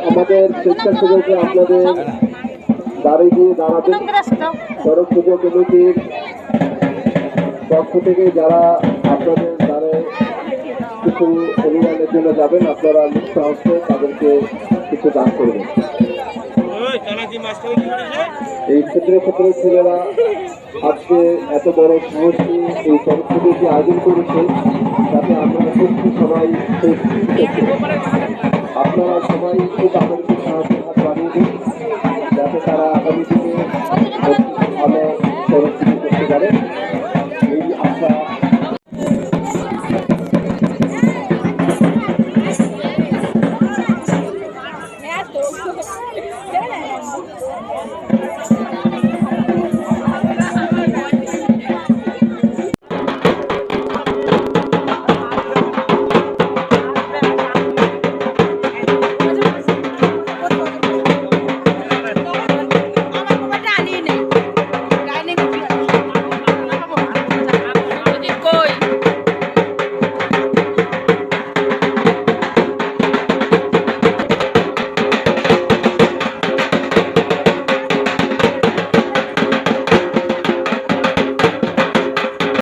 আমাদের স্বেচ্ছাসেবকরা আপনাদের দাঁড়িয়ে গিয়ে দাঁড়াবেন। সড়ক পুজো কমিটির পক্ষ থেকে যারা আপনাদের দ্বারে কিছু অভিযানের জন্য যাবেন, আপনারা মুক্ত হস্তে তাদেরকে কিছু দান করবেন। এই ক্ষেত্রে ক্ষেত্রে ছেলেরা আজকে এত বড় সাহসী এই সড়ক পুজোটি আয়োজন করেছে, যাতে আমরা সত্যি সবাই আপনারা সবাই খুব আমাদেরকে সাহায্য হাত বাড়িয়ে দিন, যাতে তারা আগামী দিনে ভালো সড়ক পুজো করতে পারে।